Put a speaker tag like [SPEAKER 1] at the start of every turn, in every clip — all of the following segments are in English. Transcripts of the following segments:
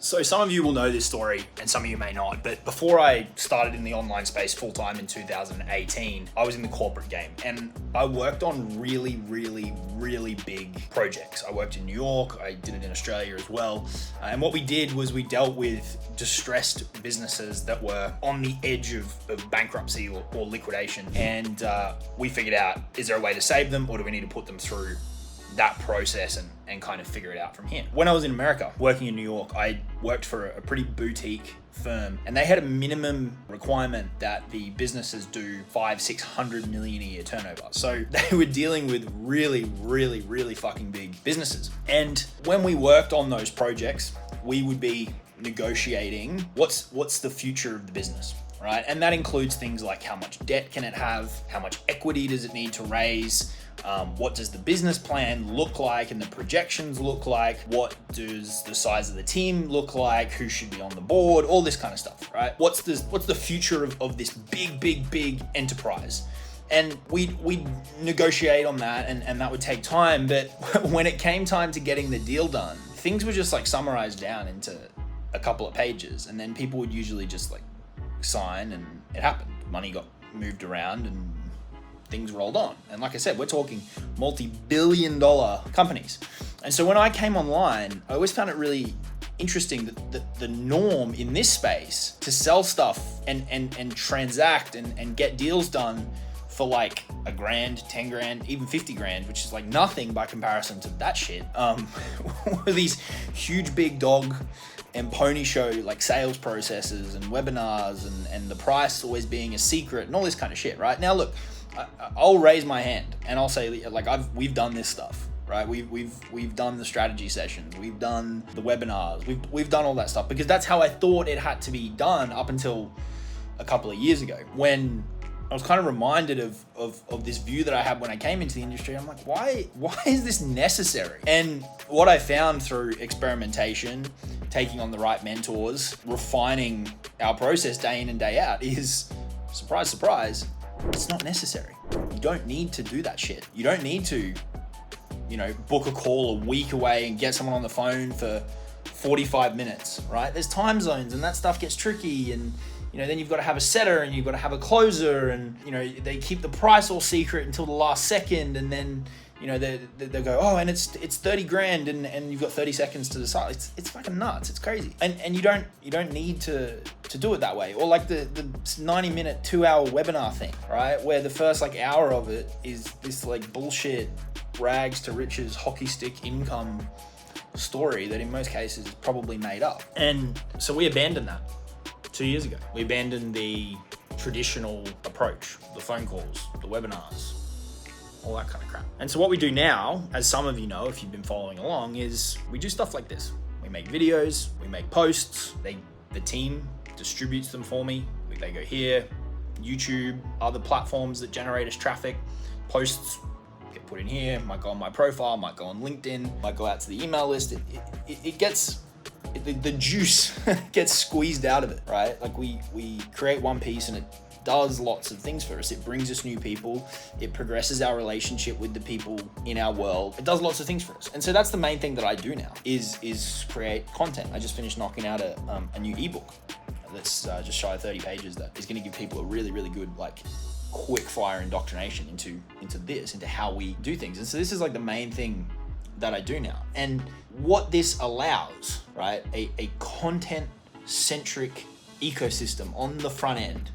[SPEAKER 1] So some of you will know this story and some of you may not, but before I started in the online space full-time in 2018, I was in the corporate game and I worked on really big projects. I worked in New York, I did it in Australia as well. And what we did was we dealt with distressed businesses that were on the edge of bankruptcy or liquidation. And we figured out, is there a way to save them or do we need to put them through that process and kind of figure it out from here. When I was in America, working in New York, I worked for a pretty boutique firm and they had a minimum requirement that the businesses do 500-600 million a year turnover. So they were dealing with really fucking big businesses. And when we worked on those projects, we would be negotiating what's the future of the business, right? And that includes things like how much debt can it have, how much equity does it need to raise, what does the business plan look like and the projections look like? What does the size of the team look like? Who should be on the board? All this kind of stuff, right? What's the future of this big enterprise? And we'd negotiate on that and that would take time. But when it came time to getting the deal done, things were just like summarized down into a couple of pages. And then people would usually just like sign and it happened. Money got moved around and things rolled on. And like I said, we're talking multi-billion-dollar companies. And so when I came online, I always found it really interesting that the norm in this space to sell stuff and transact and get deals done for like $1,000, $10,000, even $50,000, which is like nothing by comparison to that shit, were these huge big dog and pony show like sales processes and webinars and the price always being a secret and all this kind of shit, right? Now look, I'll raise my hand and I'll say like we've done this stuff, right? We've done the strategy sessions, we've done the webinars, we've done all that stuff because that's how I thought it had to be done up until a couple of years ago when I was kind of reminded of this view that I had when I came into the industry. I'm like, why is this necessary? And what I found through experimentation, taking on the right mentors, refining our process day in and day out is, surprise, it's not necessary. You don't need to do that shit. You don't need to, book a call a week away and get someone on the phone for 45 minutes, right? There's time zones and that stuff gets tricky and then you've got to have a setter and you've got to have a closer and, they keep the price all secret until the last second and then, they go, oh, and it's $30,000 and you've got 30 seconds to decide. It's fucking nuts. It's crazy. And you don't need to do it that way. Or like the 90-minute, 2-hour webinar thing, right? Where the first like hour of it is this like bullshit rags to riches hockey stick income story that in most cases is probably made up. And so we abandoned that 2 years ago. We abandoned the traditional approach, the phone calls, the webinars, all that kind of crap. And so what we do now, as some of you know, if you've been following along, is we do stuff like this. We make videos, we make posts, the team distributes them for me. They go here, YouTube, other platforms that generate us traffic, posts get put in here, might go on my profile, might go on LinkedIn, might go out to the email list. It gets, the juice gets squeezed out of it, right? Like we create one piece and it does lots of things for us. It brings us new people. It progresses our relationship with the people in our world. It does lots of things for us. And so that's the main thing that I do now is create content. I just finished knocking out a new ebook that's just shy of 30 pages that is going to give people a really good like quick fire indoctrination into how we do things. And so this is like the main thing that I do now. And what this allows, right, a content centric ecosystem on the front end,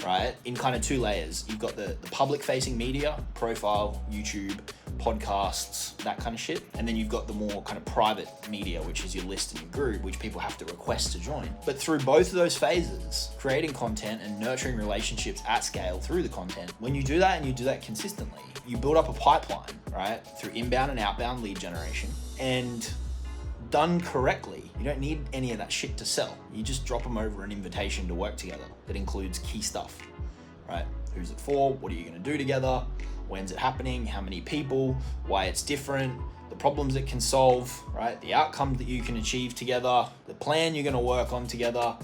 [SPEAKER 1] right, in kind of two layers. You've got the public facing media, profile, YouTube, podcasts, that kind of shit. And then you've got the more kind of private media, which is your list and your group, which people have to request to join. But through both of those phases, creating content and nurturing relationships at scale through the content, when you do that and you do that consistently, you build up a pipeline, right, through inbound and outbound lead generation. And done correctly, you don't need any of that shit to sell. You just drop them over an invitation to work together that includes key stuff, right? Who's it for? What are you going to do together? When's it happening? How many people? Why it's different? The problems it can solve, right? The outcomes that you can achieve together, the plan you're going to work on together,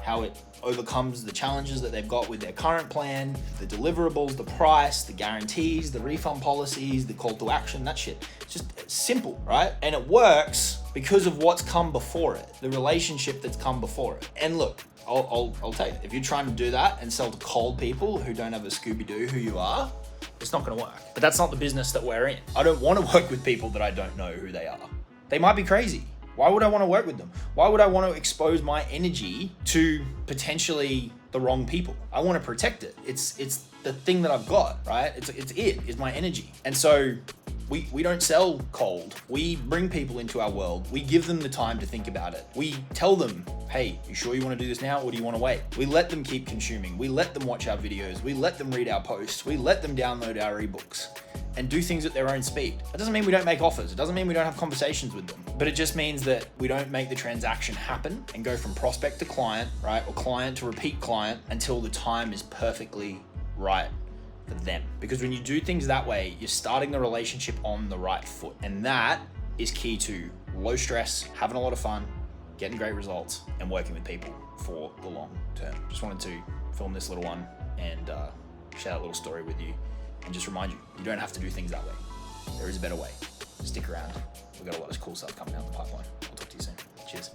[SPEAKER 1] how it overcomes the challenges that they've got with their current plan, the deliverables, the price, the guarantees, the refund policies, the call to action, that shit. It's just simple, right? And it works because of what's come before it, the relationship that's come before it. And look, I'll tell you, if you're trying to do that and sell to cold people who don't have a Scooby-Doo who you are, it's not gonna work. But that's not the business that we're in. I don't wanna work with people that I don't know who they are. They might be crazy. Why would I wanna work with them? Why would I wanna expose my energy to potentially the wrong people? I wanna protect it. It's the thing that I've got, right? It's my energy. And so we don't sell cold. We bring people into our world. We give them the time to think about it. We tell them, hey, you sure you want to do this now or do you want to wait? We let them keep consuming. We let them watch our videos. We let them read our posts. We let them download our ebooks and do things at their own speed. That doesn't mean we don't make offers. It doesn't mean we don't have conversations with them, but it just means that we don't make the transaction happen and go from prospect to client, right? Or client to repeat client until the time is perfectly right for them. Because when you do things that way, you're starting the relationship on the right foot. And that is key to low stress, having a lot of fun, getting great results, and working with people for the long term. Just wanted to film this little one and share that little story with you and just remind you, you don't have to do things that way. There is a better way. Stick around. We've got a lot of cool stuff coming down the pipeline. I'll talk to you soon. Cheers.